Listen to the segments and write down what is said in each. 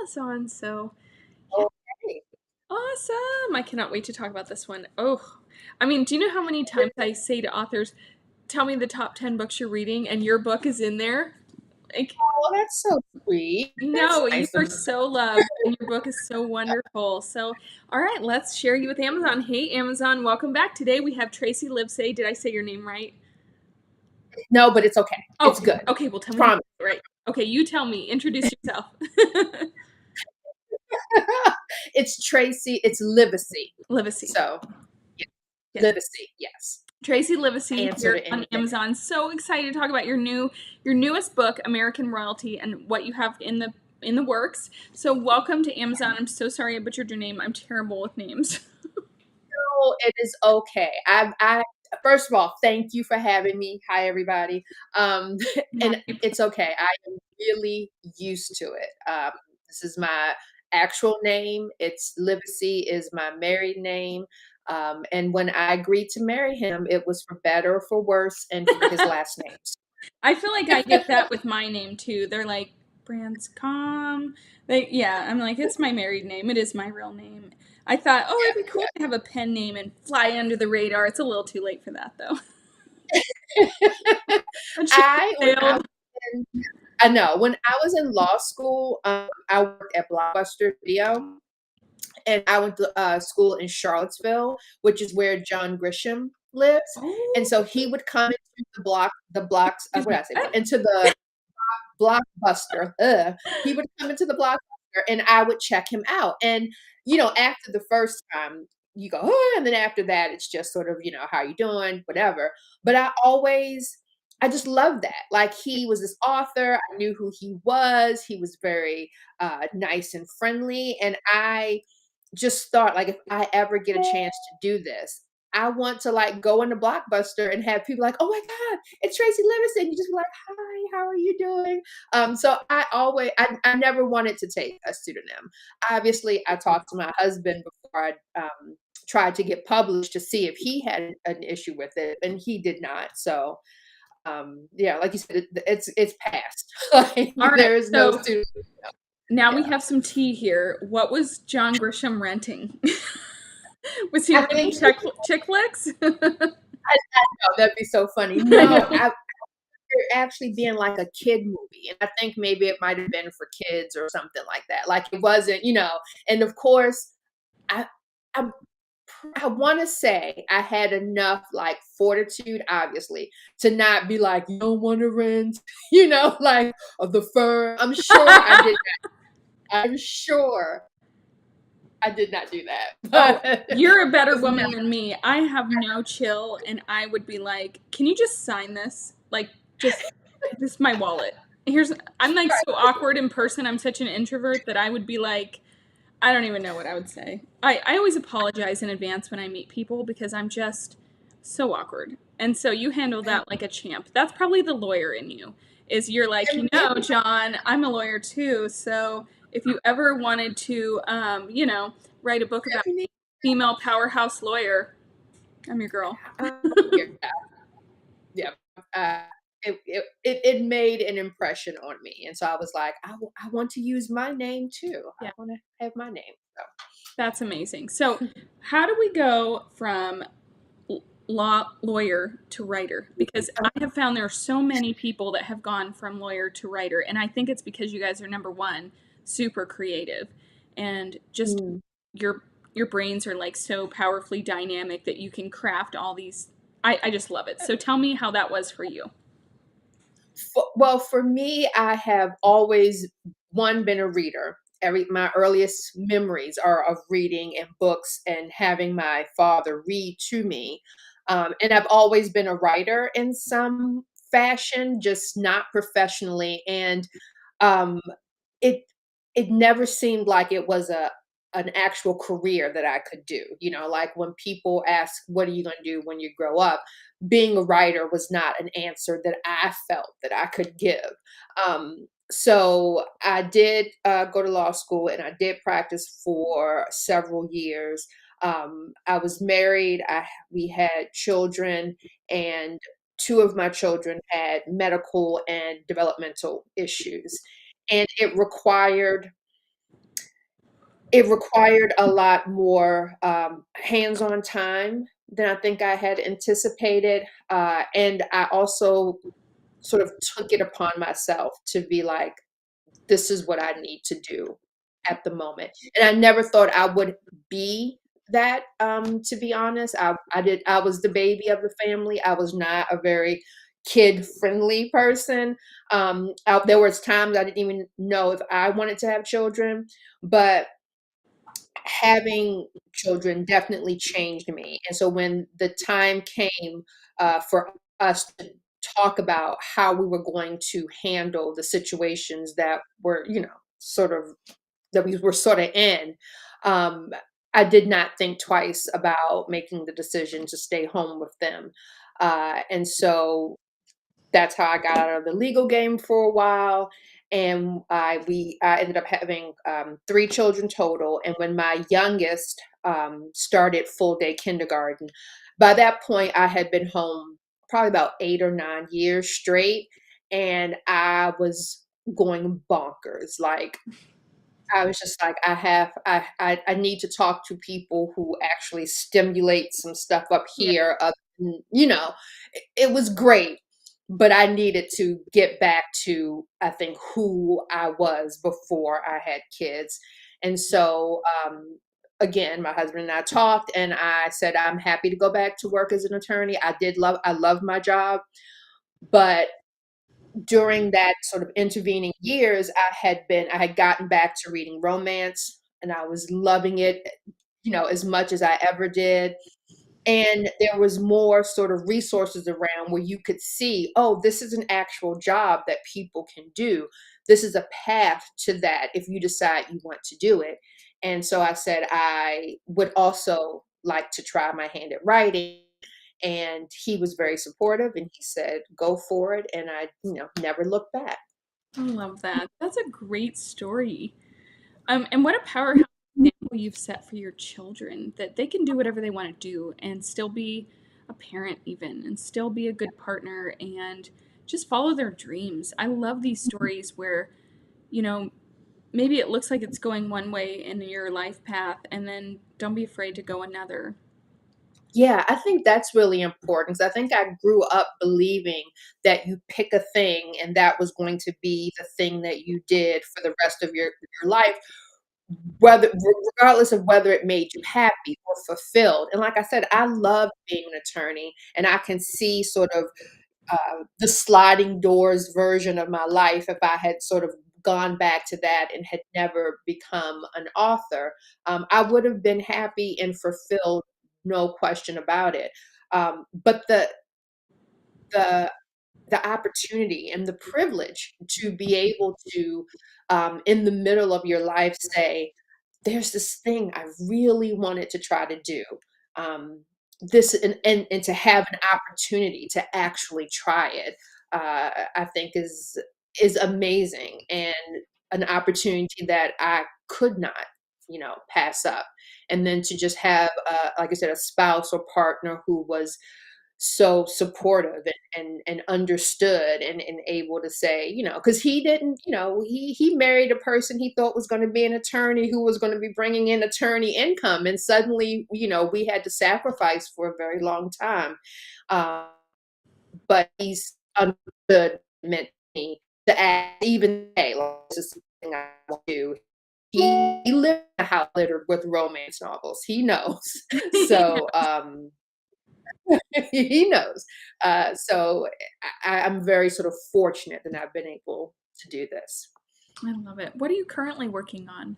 Amazon. So Okay. awesome. I cannot wait to talk about this one. Oh, I mean, do you know how many times I say to authors, tell me the top 10 books you're reading, and your book is in there? Like, Oh, that's so sweet. That's no, you nice are of so loved, and your book is so wonderful. So, all right, let's share you with Amazon. Hey, Amazon, welcome back. Today we have Tracey Livesay. Did I say your name right? No, but it's okay. It's Okay, good. okay, well, tell me how to Promise. say it right. Okay, you tell me. Introduce yourself. It's Tracey. It's Livesay. Livesay. So, yeah, Yes. Livesay. Yes. Tracey Livesay Answer here to on anything. Amazon. So excited to talk about your newest book, American Royalty, and what you have in the works. So welcome to Amazon. I'm so sorry I butchered your name. I'm terrible with names. No, it is okay. I first of all, thank you for having me. Hi, everybody. My And it's okay. I am really used to it. This is my actual name. It's Livesay is my married name. And when I agreed to marry him, it was for better or for worse, and for his last names. I feel like I get that with my name too. They're like Branscom. Yeah, I'm like it's my married name. It is my real name. I thought, oh, it'd be cool to have a pen name and fly under the radar. It's a little too late for that though. That ship I when I sailed. was in, I know when I was in law school, I worked at Blockbuster Video, and I went to school in Charlottesville, which is where John Grisham lives. And Oh, so he would come into the blocks. excuse What me. did I say? What? Into the Blockbuster. He would come into the Blockbuster, and I would check him out. And after the first time, you go, oh, and then after that, it's just sort of, how you doing, whatever. But I just love that. Like he was this author. I knew who he was. He was very nice and friendly, and I just thought like if I ever get a chance to do this, I want to like go into Blockbuster and have people like, oh my God, it's Tracey Livesay. You just be like, hi, how are you doing? So I never wanted to take a pseudonym. Obviously, I talked to my husband before I tried to get published to see if he had an issue with it, and he did not. So yeah, like you said, it's past. Like All right. there is no So pseudonym. now we Yeah. have some tea here. What was John Grisham renting? Was he I renting think chick flicks? oh, that'd be so funny. I No, know. it actually being like a kid movie, and I think maybe it might have been for kids or something like that. Like it wasn't, And of course, I I, I want to say I had enough like fortitude, obviously, to not be like, you don't want to rent, like of the fur. I'm sure I did. I'm sure I did not do Oh, that, but you're a better no. woman than me. I have no chill, and I would be like, "Can you just sign this? Like, just my wallet." I'm like so awkward in person. I'm such an introvert that I would be like, I don't even know what I would say. I always apologize in advance when I meet people because I'm just so awkward. And so you handle that like a champ. That's probably the lawyer in you. Is you're like, John, I'm a lawyer too. So if you ever wanted to, write a book about female powerhouse lawyer, I'm your girl. Yeah, yeah. Uh, it made an impression on me, and so I was like, I want to use my name too. I Yeah, want to have my name. So. that's amazing. So how do we go from lawyer to writer? Because I have found there are so many people that have gone from lawyer to writer, and I think it's because you guys are number one, super creative, and just Mm. your your brains are like so powerfully dynamic that you can craft all these. I just love it. So tell me how that was for you. Well, for me, I have always been a reader. My earliest memories are of reading and books and having my father read to me. And I've always been a writer in some fashion, just not professionally. And um, it it never seemed like it was an actual career that I could do. Like when people ask, "What are you going to do when you grow up?" Being a writer was not an answer that I felt that I could give. So I did go to law school, and I did practice for several years. I was married. We had children, and two of my children had medical and developmental issues, and it required It required a lot more, hands-on time than I think I had anticipated, and I also sort of took it upon myself to be like, "This is what I need to do at the moment," and I never thought I would be that, to be honest. I was the baby of the family. I was not a very kid-friendly person. There was times I didn't even know if I wanted to have children, but having children definitely changed me, and so when the time came, for us to talk about how we were going to handle the situations that were, sort of that we were sorta in, um, I did not think twice about making the decision to stay home with them, and so that's how I got out of the legal game for a while, and I ended up having, 3 children total, and when my youngest, started full day kindergarten, by that point, I had been home probably about 8 or 9 years straight, and I was going bonkers, like, I was just like, I need to talk to people who actually stimulate some stuff up Yeah. here, it was great, but I needed to get back to, I think, who I was before I had kids, and so, again, my husband and I talked, and I said, "I'm happy to go back to work as an attorney." I love my job, but during that sort of intervening years, I had gotten back to reading romance, and I was loving it, as much as I ever did, and there was more sort of resources around where you could see, "Oh, this is an actual job that people can do. This is a path to that if you decide you want to do it." And so I said, "I would also like to try my hand at writing." And he was very supportive, and he said, "Go for it," and I, never looked back. I love that. That's a great story. And what a powerhouse example you've set for your children that they can do whatever they want to do and still be a parent, even, and still be a good partner and just follow their dreams. I love these stories where, you know, maybe it looks like it's going one way in your life path, and then don't be afraid to go another. Yeah, I think that's really important 'cause I think I grew up believing that you pick a thing and that was going to be the thing that you did for the rest of your life, regardless of whether it made you happy or fulfilled. And like I said, I love being an attorney, and I can see sort of the sliding doors version of my life if I had sort of gone back to that and had never become an author. I would have been happy and fulfilled, no question about it. But the the opportunity and the privilege to be able to, in the middle of your life, say, "There's this thing I really wanted to try to do." This and to have an opportunity to actually try it, I think is amazing and an opportunity that I could not, pass up. And then to just have, like I said, a spouse or partner who was so supportive and understood and able to say, because he didn't, he married a person he thought was going to be an attorney who was going to be bringing in attorney income, and suddenly, we had to sacrifice for a very long time. Um, but he's understood meant me to ask, even say, like, this is something I want to do. He lived in a house littered with romance novels. He knows. So, he knows. So I'm very sort of fortunate that I've been able to do this. I love it. What are you currently working on?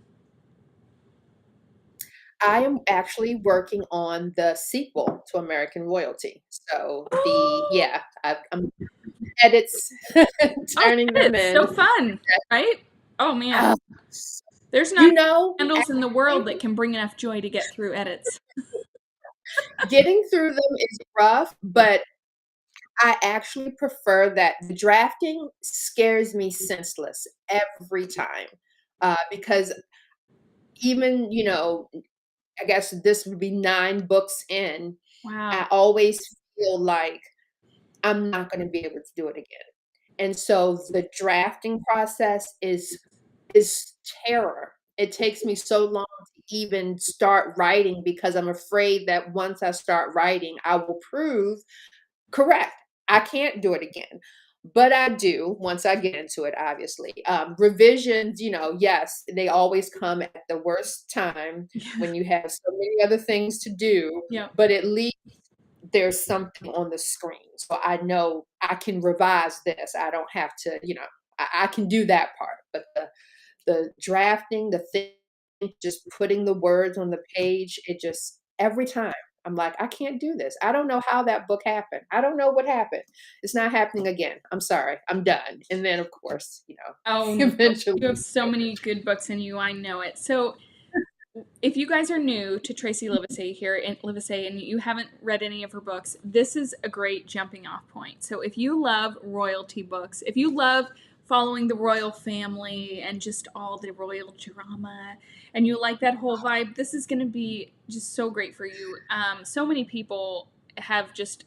I am actually working on the sequel to American Royalty. So yeah, I'm edits, Oh, turning them it's so in. fun, right? Oh man, Uh, there's not you know, handles in the world that actually, can bring enough joy to get through edits. getting through them is rough, but I actually prefer that the drafting scares me senseless every time, because even, I guess this would be 9 books in, I Wow. always feel like I'm not gonna be able to do it again. And so the drafting process is terror It takes me so long to even start writing because I'm afraid that once I start writing, I will prove correct. I can't do it again. But I do once I get into it, obviously. Revisions, yes, they always come at the worst time Yeah. when you have so many other things to do, Yeah. but at least there's something on the screen. So I know I can revise this. I don't have to, I can do that part. But the drafting, the thing, just putting the words on the page, it just every time I'm like, I can't do this. I don't know how that book happened. I don't know what happened. It's not happening again. I'm sorry. I'm done. And then of course, Oh no, eventually. you have so many good books in you. I know it. So if you guys are new to Tracey Livesay and you haven't read any of her books, this is a great jumping off point. So if you love royalty books, if you love following the royal family and just all the royal drama, and you like that whole vibe, this is going to be just so great for you. So many people have just.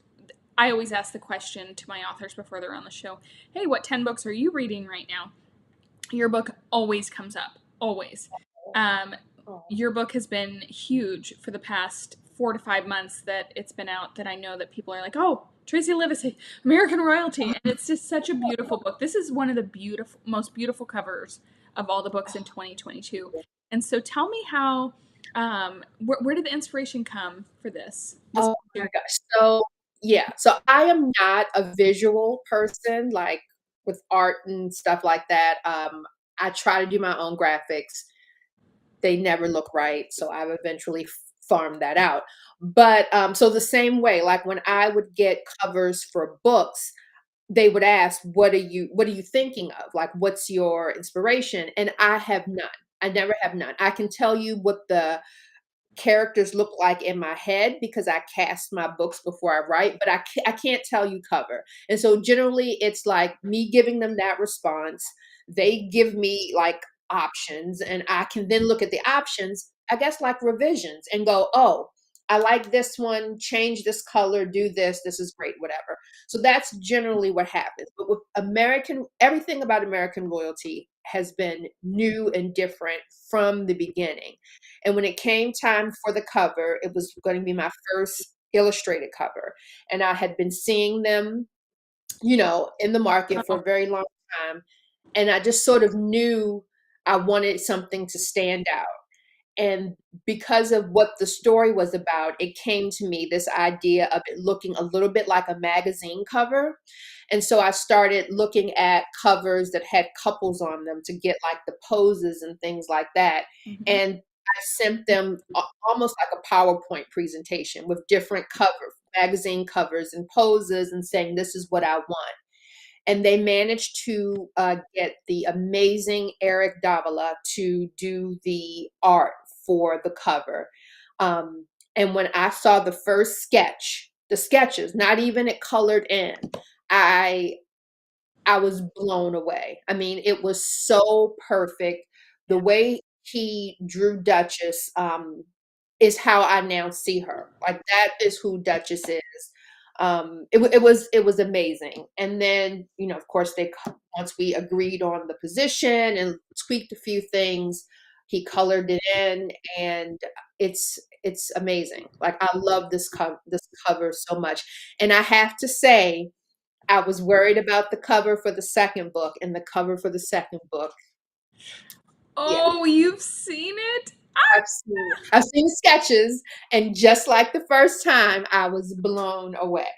I always ask the question to my authors before they're on the show, "Hey, what 10 books are you reading right now?" Your book always comes up, always. Um, Oh, your book has been huge for the past 4 to 5 months that it's been out, that I know that people are like, oh, Tracey Livesay, American Royalty. And it's just such a beautiful book. This is one of the most beautiful covers of all the books in 2022. And so tell me how, where did the inspiration come for this oh my series? gosh. So yeah, so I am not a visual person like with art and stuff like that. I try to do my own graphics. They never look right, so I've eventually farmed that out. But so the same way, like when I would get covers for books, they would ask, what are you thinking of? Like, what's your inspiration? And I have none. I never have none. I can tell you what the characters look like in my head because I cast my books before I write, but I can't tell you cover. And so generally it's like me giving them that response. They give me like options, and I can then look at the options, I guess like revisions, and go, oh, I like this one, change this color, do this, this is great, whatever. So that's generally what happens. But with everything about American Loyalty has been new and different from the beginning. And when it came time for the cover, it was going to be my first illustrated cover. And I had been seeing them, in the market for Oh, a very long time. And I just sort of knew I wanted something to stand out. And because of what the story was about, it came to me this idea of it looking a little bit like a magazine cover. And so I started looking at covers that had couples on them to get like the poses and things like that. mhm. And I sent them almost like a PowerPoint presentation with different magazine covers and poses, and saying, this is what I want. And they managed to get the amazing Eric Davila to do the art for the cover. And when I saw the first the sketches, not even it colored in, I I was blown away. I mean, it was so perfect. The Yeah. way he drew Duchess is how I now see her. Like that is who Duchess is. It was amazing. And then, of course, once we agreed on the position and tweaked a few things, he colored it in, and it's amazing. Like I love this cover so much. And I have to say, I was worried about the cover for the second book, and the cover for the second book, yeah, Oh, you've seen it? I've seen sketches, and just like the first time, I was blown away.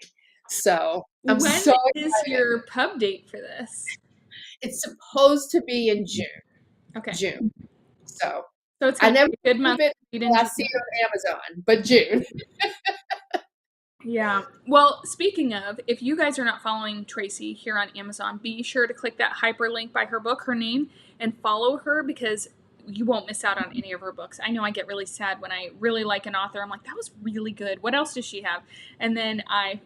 So I'm When so is excited. your pub date for this? It's supposed to be in June. Okay. June. So So it's I going to never be a good believe month it to read in until I see June. it on Amazon, but June. Yeah. Well, speaking of, if you guys are not following Tracey here on Amazon, be sure to click that hyperlink by her book, her name, and follow her, because you won't miss out on any of her books. I know I get really sad when I really like an author. I'm like, that was really good. What else does she have? And then I,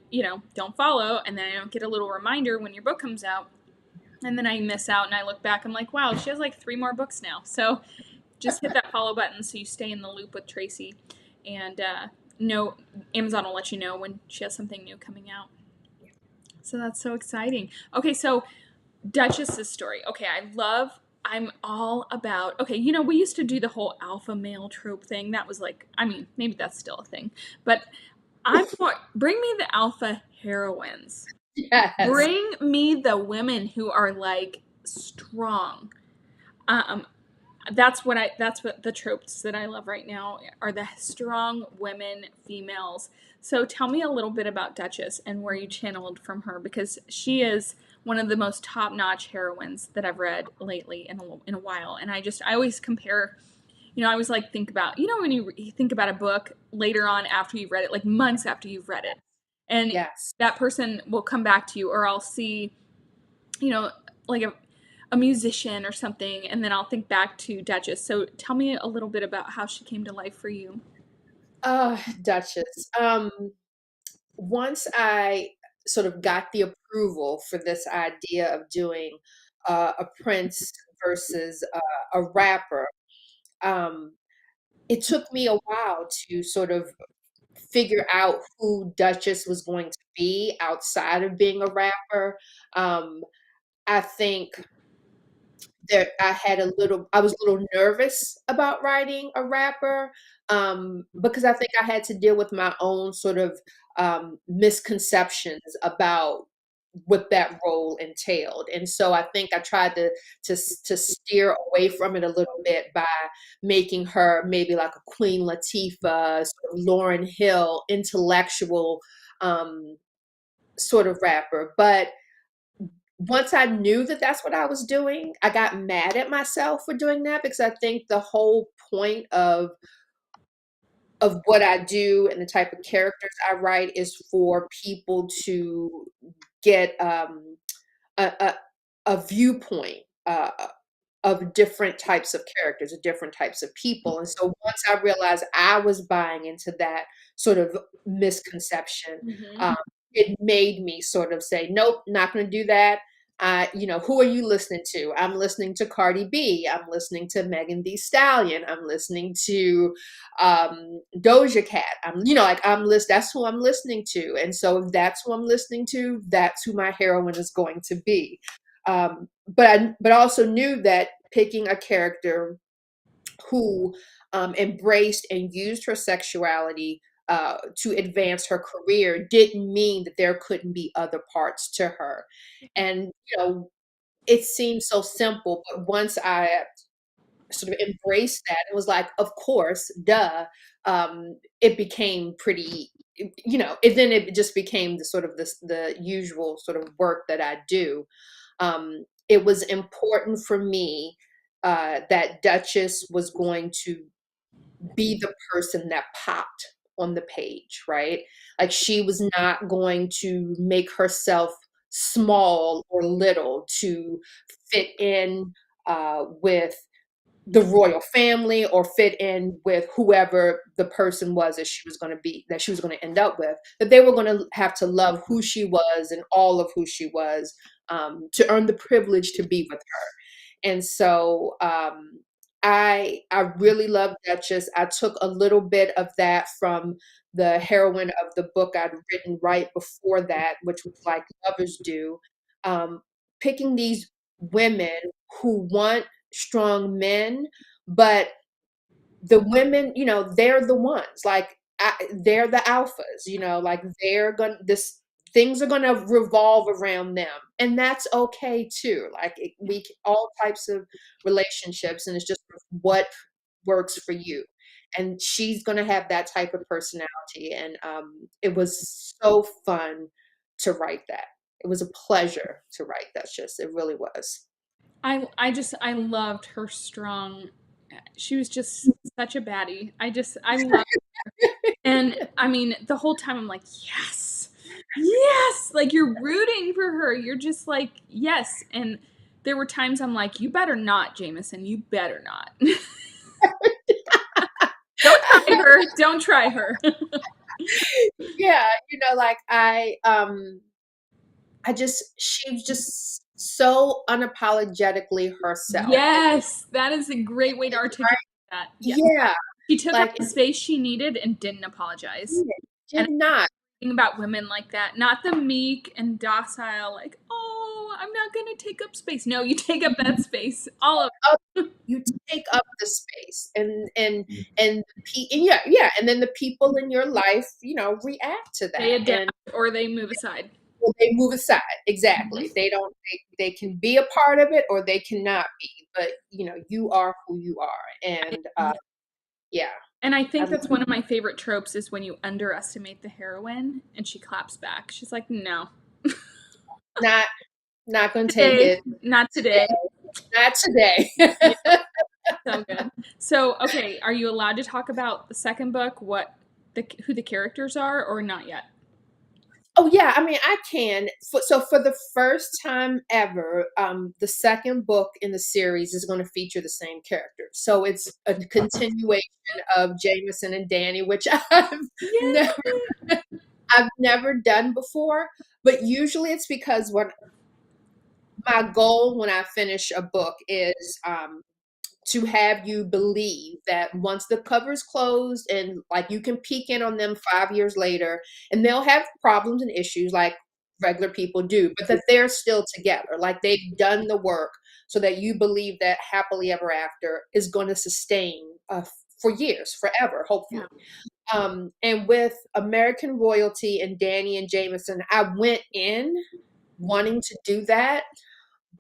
don't follow, and then I don't get a little reminder when your book comes out. And then I miss out and I look back, I'm like, wow, she has like 3 more books now. So just hit that follow button so you stay in the loop with Tracey. And no, Amazon will let you know when she has something new coming out. So that's so exciting. Okay, so Duchess's story. Okay, I love I'm all about, okay, you know, we used to do the whole alpha male trope thing. That was like, I mean, maybe that's still a thing, but bring me the alpha heroines. Yes. Bring me the women who are like strong. Um, that's what the tropes that I love right now are the strong women, females. So tell me a little bit about Duchess and where you channeled from her, because she is one of the most top-notch heroines that I've read lately in a while. And I always compare, you know, I always like think about, you know, when you think about a book later on after you've read it, like months after you've read it, and Yes. that person will come back to you, or I'll see, you know, like a musician or something, and then I'll think back to Duchess. So tell me a little bit about how she came to life for you. Duchess. Once I sort of got the approval for this idea of doing a Prince versus a rapper, um, it took me a while to sort of figure out who Duchess was going to be outside of being a rapper. Um, I think there I was a little nervous about writing a rapper, because I think I had to deal with my own sort of misconceptions about what that role entailed. And so I think I tried to steer away from it a little bit by making her maybe like a Queen Latifah, sort of Lauryn Hill, intellectual um, sort of rapper. But once I knew that that's what I was doing, I got mad at myself for doing that, because I think the whole point of what I do and the type of characters I write is for people to get a, a a viewpoint of different types of characters, of different types of people. And so once I realized I was buying into that sort of misconception, Mm-hmm. um, it made me sort of say, nope, not going to do that. Who are you listening to? I'm listening to Cardi B. I'm listening to Megan Thee Stallion. I'm listening to Doja Cat. That's who I'm listening to. And so if that's who I'm listening to, that's who my heroine is going to be. But I also knew that picking a character who embraced and used her sexuality to advance her career didn't mean that there couldn't be other parts to her. And it seems so simple, but once I sort of embraced that, it was like, of course, duh. It became pretty, then it just became the sort of the usual sort of work that I do. It was important for me that Duchess was going to be the person that popped on the page, right? Like she was not going to make herself small or little to fit in with the royal family or fit in with whoever the person was that she was going to end up with, that they were going to have to love who she was and all of who she was, to earn the privilege to be with her. And so I really love Duchess. I took a little bit of that from the heroine of the book I'd written right before that, which was like Lovers Do. Um, Picking these women who want strong men, but the women, they're the ones. Like they're the alphas. Like they're gonna this things are gonna revolve around them, and that's okay too. Like all types of relationships, and it's just what works for you. And she's gonna have that type of personality, and it was so fun to write that. It was a pleasure to write that. Just it really was. I loved her strong. She was just such a baddie. I love. And I mean, the whole time I'm like, yes, yes. Like you're rooting for her. You're just like, yes. And there were times I'm like, you better not, Jameson. You better not. Don't try her. Don't try her. Yeah, like she was just so unapologetically herself. Yes, that is a great way to articulate that. Yes. Yeah, She took up like the space she needed and didn't apologize. did And not. thing about women like that. Not the meek and docile, like, oh, I'm not gonna take up space. No, you take up that space. All of Up you take up the space and yeah, and then the people in your life, react to it. They that, adapt and or they move aside. well, they move aside. Mhm. Exactly. They don't they can be a part of it or they cannot be, but, you are who you are, and, Yeah. yeah, And I I think love that's one of my favorite tropes is when you underestimate the heroine and she claps back. She's like, no. not not gonna take Today, it not today, today. not today. Yeah, so good. So, okay, are you allowed to talk about the second book, who the characters are, or not yet? Oh, yeah, I mean, I can. For the first time ever, the second book in the series is gonna feature the same characters. So it's a continuation of Jameson and Danny, which never Yay! I've never done before, but usually it's because when my goal when I finish a book is, to have you believe that once the cover's closed and like you can peek in on them 5 years later and they'll have problems and issues like regular people do, but that they're still together. Like they've done the work so that you believe that happily ever after is going to sustain for years, forever, Yeah. hopefully. And with American Royalty and Danny and Jameson, I went in wanting to do that,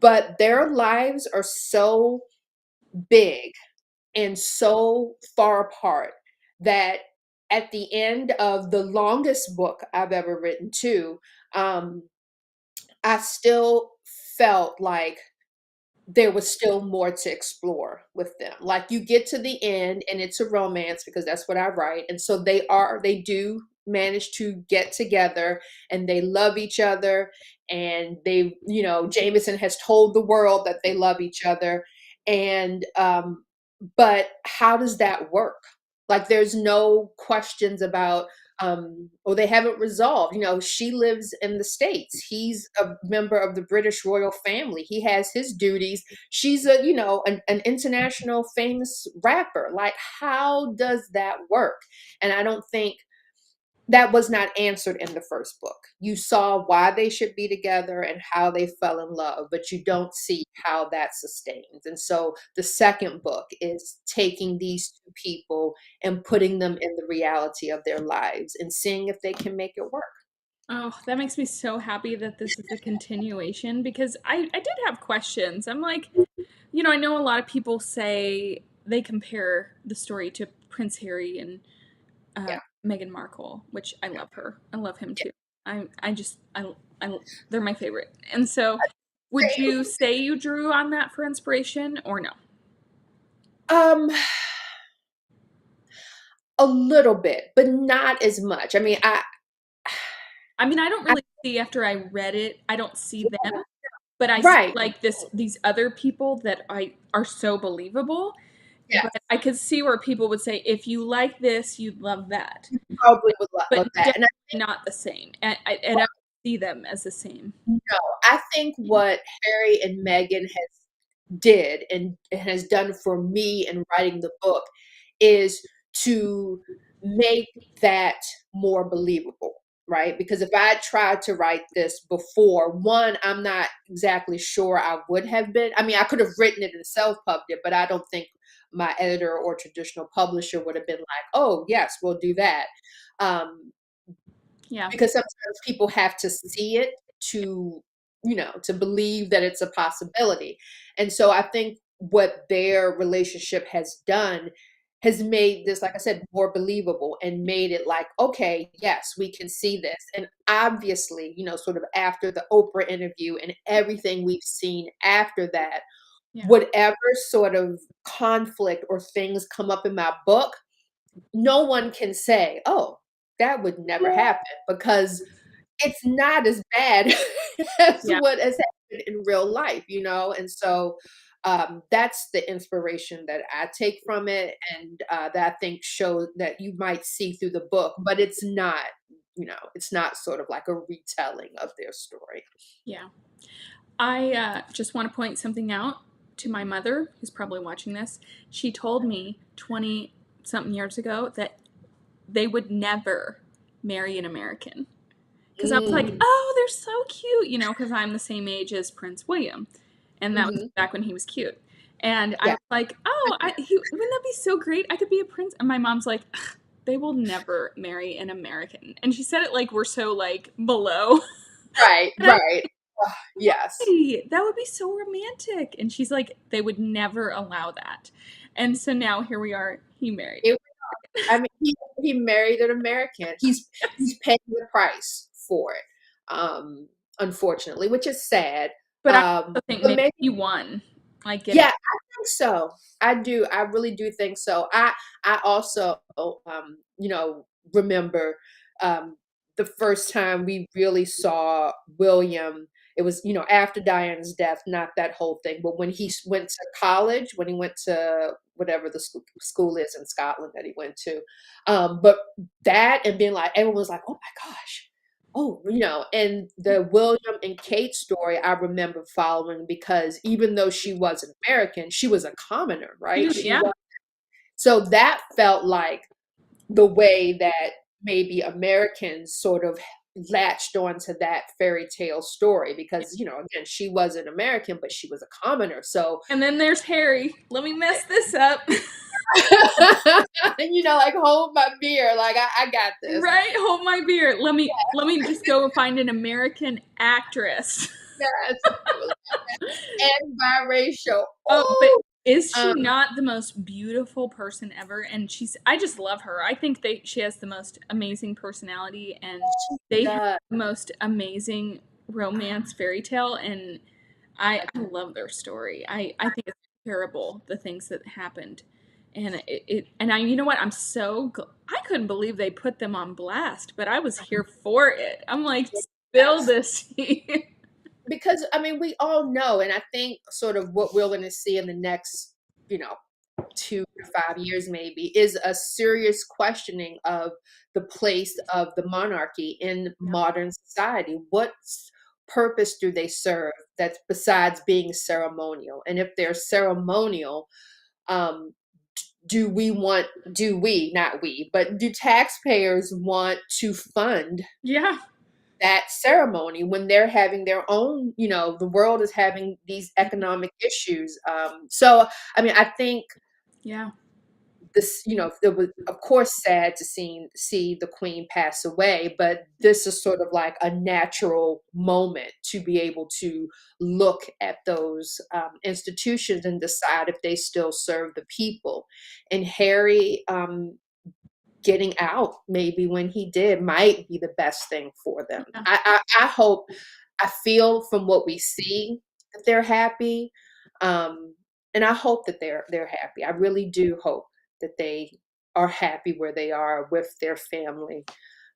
but their lives are so big and so far apart that at the end of the longest book I've ever written too, um, I still felt like there was still more to explore with them. Like you get to the end and it's a romance because that's what I write. And so they do manage to get together and they love each other. And Jameson has told the world that they love each other. And, but how does that work? Like there's no questions about, or they haven't resolved. She lives in the States. He's a member of the British royal family. He has his duties. She's an international famous rapper. Like, how does that work? And I don't think that was not answered in the first book. You saw why they should be together and how they fell in love, but you don't see how that sustains. And so the second book is taking these two people and putting them in the reality of their lives and seeing if they can make it work. Oh, that makes me so happy that this is a continuation because I did have questions. I'm like, I know a lot of people say they compare the story to Prince Harry and Yeah. Meghan Markle, which I Yeah. love her. I love him too. I they're my favorite. And so, would Same. you say you drew on that for inspiration or no? Um, a little bit, but not as much. I mean, I mean, I don't I really see after I read it, I don't see them, but I see right. like these other people that I are so believable. Yeah. But I could see where people would say, if you like this, you'd love that. Probably would But love that. definitely And not the same. And I don't see them as the same. no, I think what Harry and Meghan did and has done for me in writing the book is to make that more believable, right? Because if I had tried to write this before, one, I'm not exactly sure I would have been. I mean, I could have written it and self-pubbed it, but I don't think my editor or traditional publisher would have been like, "Oh, yes, we'll do that." Um, Yeah. because sometimes people have to see it to believe that it's a possibility. And so I think what their relationship has done has made this, like I said, more believable and made it like, okay, yes, we can see this. And obviously, sort of after the Oprah interview and everything we've seen after that, Yeah. whatever sort of conflict or things come up in my book, no one can say, "Oh, that would never happen," because it's not as bad as Yeah. what has happened in real life, and so, that's the inspiration that I take from it and, that I think shows that you might see through the book, but it's not sort of like a retelling of their story. Yeah. I just want to point something out to my mother, who's probably watching this. She told me 20 something years ago that they would never marry an American. Because I was like, Mm, oh, they're so cute, because I'm the same age as Prince William. And that was mhm. back when he was cute. And I Yeah, was like, oh, wouldn't that be so great? I could be a prince. And my mom's like, "Ugh, they will never marry an American." And she said it like we're so like below. right, And I was right. Ugh, like, yes. why? That would be so romantic. And she's like, they would never allow that. And so now here we are. He married. It I mean, he married an American. He's paying the price for it, unfortunately, which is sad. But I also think But maybe maybe he won. Like getting yeah, I think so. I do. I really do think so. I also remember the first time we really saw William. It was, after Diana's death, not that whole thing, but when he went to college, when he went to whatever the school is in Scotland that he went to. But that and being like, everyone was like, oh my gosh. Oh, and the William and Kate story I remember following because even though she wasn't American, she was a commoner, right? She yeah. was. So that felt like the way that maybe Americans sort of latched onto that fairy tale story because, again, she wasn't American, but she was a commoner. So, And then there's Harry. Let me mess this up. and, like hold my beer, like I got this. Right? Hold my beer. Let me just go find an American actress. Yes, and biracial. Oh, but Oh, is she um, not the most beautiful person ever? And I just love her. I think she has the most amazing personality, and she they have does. the most amazing romance fairy tale, and I love their story. I think it's terrible the things that happened. And you know what? I couldn't believe they put them on blast, but I was here for it. I'm like, spill Yes. this tea. Because I mean, we all know, and I think sort of what we're going to see in the next, you know, 2 to 5 years maybe is a serious questioning of the place of the monarchy in Yeah. modern society. What purpose do they serve that's besides being ceremonial? And if they're ceremonial, um, do we, not we, but do taxpayers want to fund Yeah. that ceremony when they're having their own, the world is having these economic issues. So, I mean, I think Yeah. this, it was of course sad to see the queen pass away, but this is sort of like a natural moment to be able to look at those institutions and decide if they still serve the people. And Harry, getting out maybe when he did might be the best thing for them. Yeah. I hope, I feel from what we see that they're happy. And I hope that they're happy. I really do hope that they are happy where they are with their family.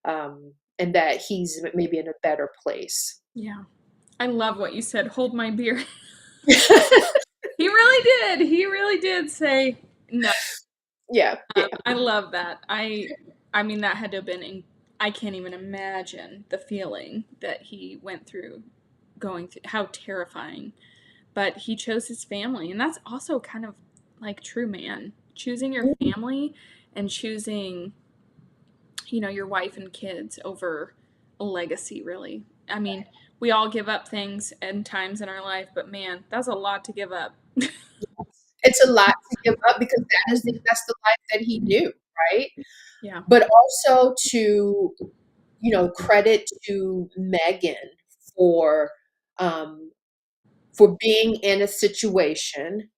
And that he's maybe in a better place. Yeah. I love what you said. Hold my beer. He really did. He really did say no. Yeah, yeah. I love that. I mean that had to have been I can't even imagine the feeling that he went through going through how terrifying. But he chose his family, and that's also kind of like true man. Choosing your family and choosing your wife and kids over a legacy, really. I mean, we all give up things and times in our life, but man, that's a lot to give up. It's a lot to give up because that's the life that he knew, right? Yeah. But also to, credit to Megan for um, for being in a situation,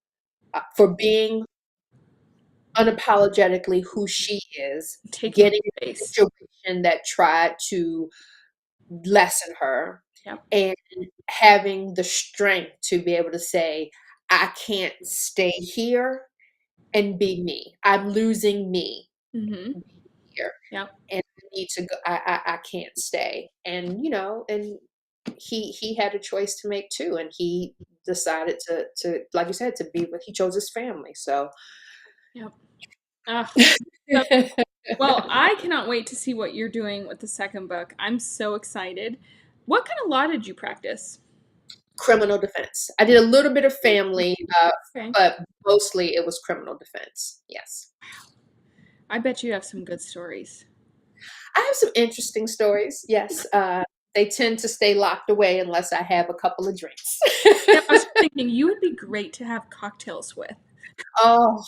for being unapologetically who she is, Taking getting in a space. situation that tried to lessen her, Yep. and having the strength to be able to say, I can't stay here and be me. I'm losing me Mm-hmm. here, Yep. and I need to go. I can't stay. And and he had a choice to make too, and he decided to like you said, to be with. He chose his family. So Yep. Ugh. So, well, I cannot wait to see what you're doing with the second book. I'm so excited. What kind of law did you practice? criminal defense. I did a little bit of family, Okay. but mostly it was criminal defense. Yes. I bet you have some good stories. I have some interesting stories. Yes, they tend to stay locked away unless I have a couple of drinks. Yeah, I was just thinking you would be great to have cocktails with. Oh,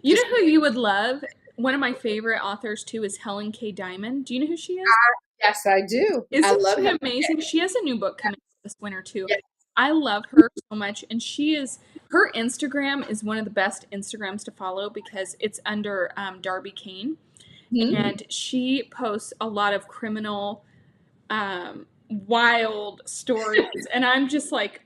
You just know who you would love? One of my favorite authors too is Helen K. Diamond. Do you know who she is? yes, I do. I Isn't love she Helen amazing? She has a new book coming out this winter too. Keller. I love her so much, and her Instagram is one of the best Instagrams to follow because it's under Darby Kane, Mhm. and she posts a lot of criminal, wild stories, and I'm just like,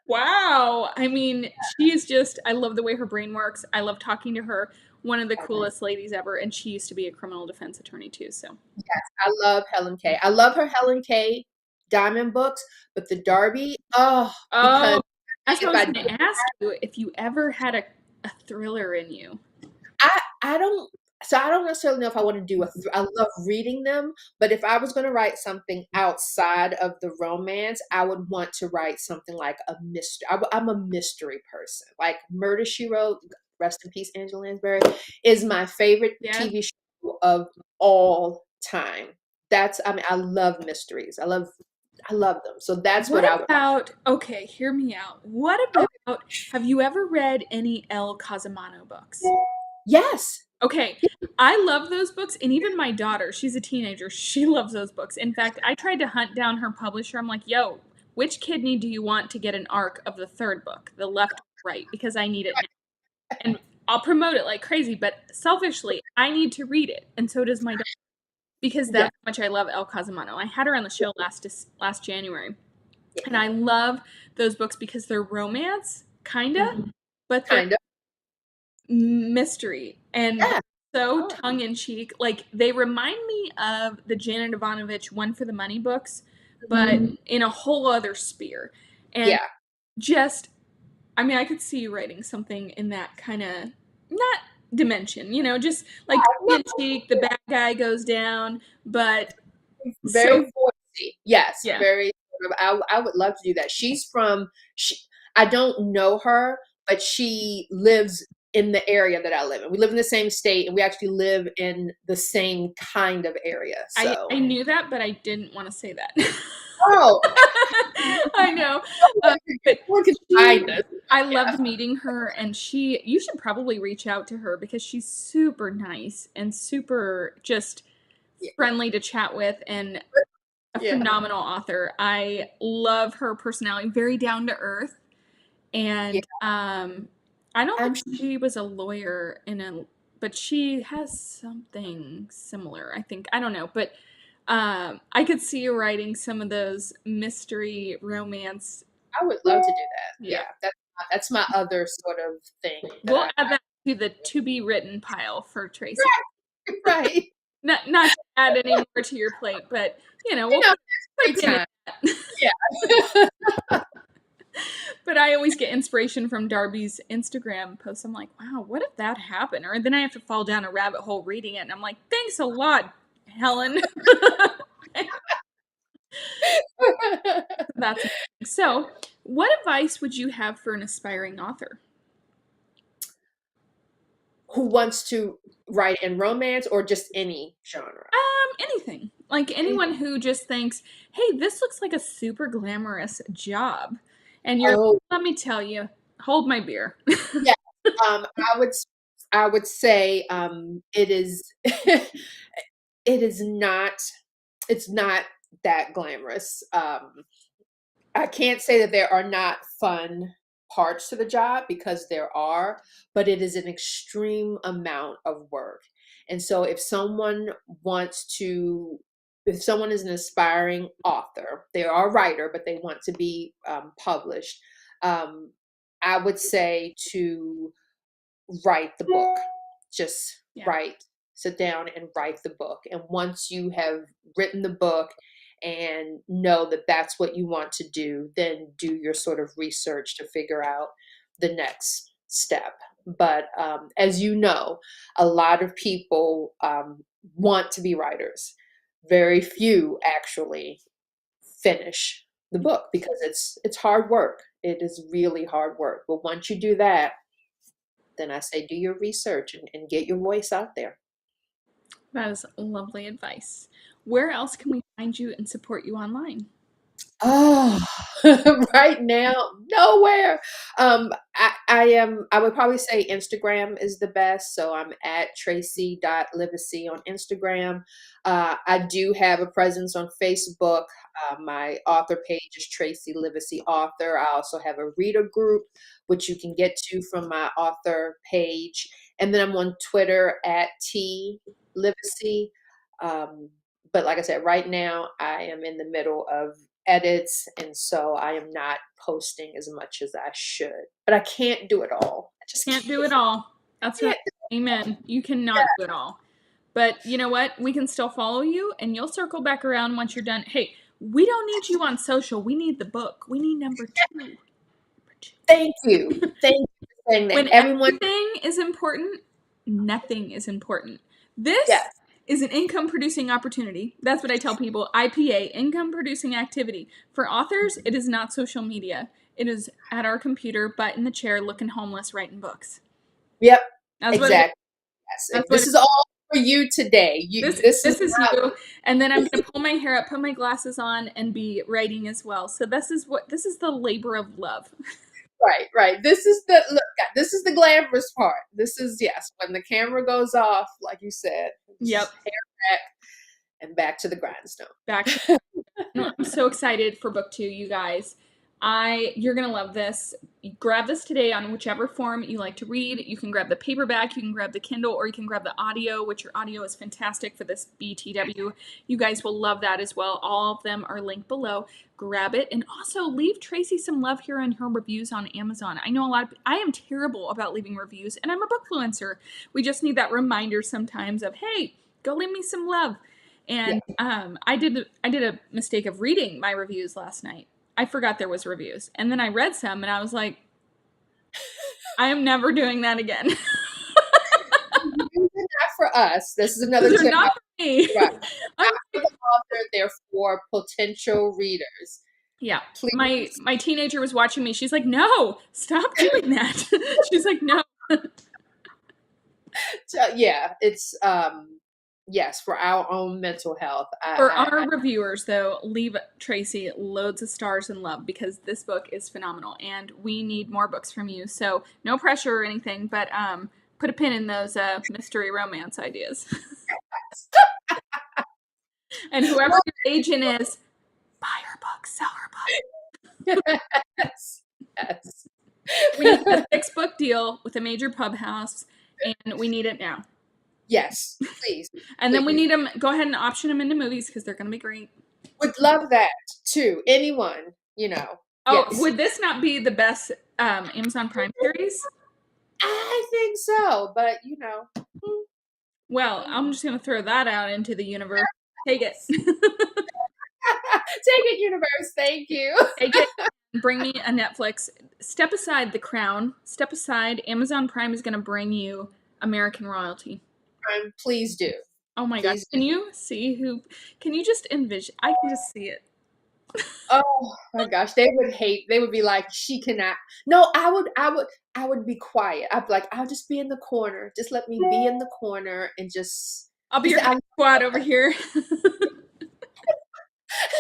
wow. I mean, she is just, I love the way her brain works. I love talking to her. One of the coolest ladies ever, and she used to be a criminal defense attorney too. So, I love Helen K. I love her Helen K. Diamond books, but the Darby, oh, because oh, that's what I if was I going to ask you if you ever had a thriller in you. I don't so I don't necessarily know if I want to do I love reading them, but if I was going to write something outside of the romance, I would want to write something like a mystery. I'm a mystery person. Like Murder She Wrote, rest in peace, Angela Lansbury, is my favorite Yeah. TV show of all time. I mean, I love mysteries. I love them. So that's What what I would. about, okay, hear me out. What about, have you ever read any El Casamano books? Yes. Okay, I love those books, and even my daughter, she's a teenager, she loves those books. In fact, I tried to hunt down her publisher. I'm like, yo, which kidney do you want to get an arc of the third book, the left or right? Because I need it now. And I'll promote it like crazy, but selfishly, I need to read it, and so does my daughter, because Yeah. that's how much I love El Casamano. I had her on the show last January, Yeah. and I love those books because they're romance, kinda, Mhm. but they're Kind of. mystery and Yeah. so Oh, tongue in cheek. Like they remind me of the Janet Ivanovich One for the Money books, but mhm. in a whole other sphere. And Yeah. just, I mean, I could see you writing something in that kind of not dimension, just like tongue in cheek. The bad guy goes down, but Very so voicey. Yes, yeah. very sort of I would love to do that. She I don't know her, but she lives in the area that I live in. We live in the same state and we actually live in the same kind of area. I So, knew that, but I didn't want to say that. oh, I know. no But one can she, find us. I Yeah. loved meeting her, and you should probably reach out to her because she's super nice and super just Yeah. friendly to chat with and a Yeah. phenomenal author. I love her personality, very down to earth. Yeah. And I don't I'm think she was a lawyer but she has something similar, I think. I don't know, but I could see you writing some of those mystery romance. I would love to do that. Yeah. Yeah. That's my other sort of thing that We'll add that to the to be written pile for Tracy. right. Not to add any more to your plate, but You we'll know, put a free pin in time. that. Yeah. But I always get inspiration from Darby's Instagram posts. I'm like, wow, what if that happened? Or then I have to fall down a rabbit hole reading it, and I'm like, thanks a lot, Helen. That's amazing. So, what advice would you have for an aspiring author? Who wants to write in romance or just any genre? Anything. Like anyone who just thinks, hey, this looks like a super glamorous job. And you're, Oh, let me tell you, hold my beer. yeah. Um, I would I would say it is it is not it's not that glamorous. I can't say that there are not fun parts to the job because there are, but it is an extreme amount of work. And so if someone is an aspiring author, they are a writer, but they want to be published, um, I would say to write the book. Just Yeah. write, sit down and write the book. And once you have written the book and know that that's what you want to do, then do your sort of research to figure out the next step. But as you know, a lot of people want to be writers. Very few actually finish the book because it's hard work. It is really hard work. But once you do that, then I say do your research and get your voice out there. That is lovely advice. Where else can we find you and support you online? Oh, right now, nowhere. I would probably say Instagram is the best. So I'm at Tracey.Livesay on Instagram. I do have a presence on Facebook. My author page is Tracey Livesay Author. I also have a reader group, which you can get to from my author page. And then I'm on Twitter at T Livesay. Um, but like I said, right now I am in the middle of edits, and so I am not posting as much as I should. But I can't do it all. I just Can't do can't. it all. That's right. Can't do Amen. You cannot do it all. But you know what? We can still follow you and you'll circle back around once you're done. Hey, we don't need you on social. We need the book. We need number two. Thank you. Thank you for saying that. When Everyone, everything is important, nothing is important. This yes, is an income producing opportunity. That's what I tell people. IPA, income producing activity. For authors, it is not social media. It is at our computer, butt in the chair, looking homeless, writing books. yep, That's what it is. exactly. Yes, That's what this it is all for you today. This This is this is not you, and then I'm gonna pull my hair up, put my glasses on, and be writing as well. So this is the labor of love. right, right. This is the look. This is the glamorous part. This is yes, when the camera goes off, like you said, Yep, hair back and back to the grindstone. back to no, I'm so excited for book 2, you guys. You're gonna love this. Grab this today on whichever form you like to read. You can grab the paperback, you can grab the Kindle, or you can grab the audio, which your audio is fantastic for this BTW. You guys will love that as well. All of them are linked below. Grab it, and also leave Tracey some love here in her reviews on Amazon. I know I am terrible about leaving reviews, and I'm a bookfluencer. We just need that reminder sometimes of, hey, go leave me some love. Yeah. And I did a mistake of reading my reviews last night. I forgot there was reviews, and then I read some, and I was like, I am never doing that again. Not for us. This is another Those are tip. not for me. Right. I'm, Not for the author, they're for potential readers. yeah, Please. my teenager was watching me. She's like, no, stop doing that. She's like, no. So, yeah, it's yes, for our own mental health. For our reviewers, though, leave Tracey loads of stars and love because this book is phenomenal, and we need more books from you. So no pressure or anything, but put a pin in those mystery romance ideas. And whoever your agent is, buy her book, sell her book. Yes. Yes. We need a 6-book deal with a major pub house, and we need it now. Yes, please. And then we need them, go ahead and option them into movies because they're going to be great. Would love that too. Anyone, you know. Oh, Yes. would this not be the best Amazon Prime series? I think so, but you know. Well, I'm just going to throw that out into the universe. Take it. Take it, universe. Thank you. Take it. Bring me a Netflix. Step aside The Crown. Step aside. Amazon Prime is going to bring you American Royalty. Please do. Oh my gosh. Can you see who? Can you just envision? I can just see it. Oh my gosh, they would hate. They would be like, she cannot. No, I would be quiet. I'd be like, I'll just be in the corner. Just let me be in the corner and just. I'll be your squad over here.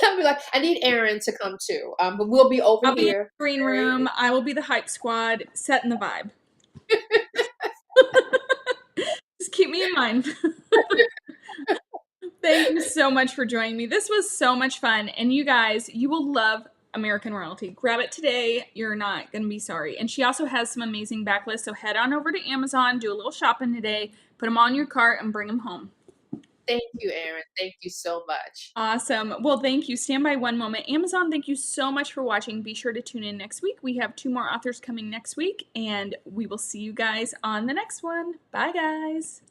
I'll be like, I need Aaron to come too. But we'll be over I'll here. be in the green room. I will be the hype squad, setting the vibe. Just keep me in mind. Thank you so much for joining me. This was so much fun. And you guys, you will love American Royalty. Grab it today. You're not going to be sorry. And she also has some amazing backlists. So head on over to Amazon, do a little shopping today, put them on your cart, and bring them home. Thank you, Aaron. Thank you so much. Awesome. Well, thank you. Stand by one moment. Amazon, thank you so much for watching. Be sure to tune in next week. We have 2 more authors coming next week, and we will see you guys on the next one. Bye, guys.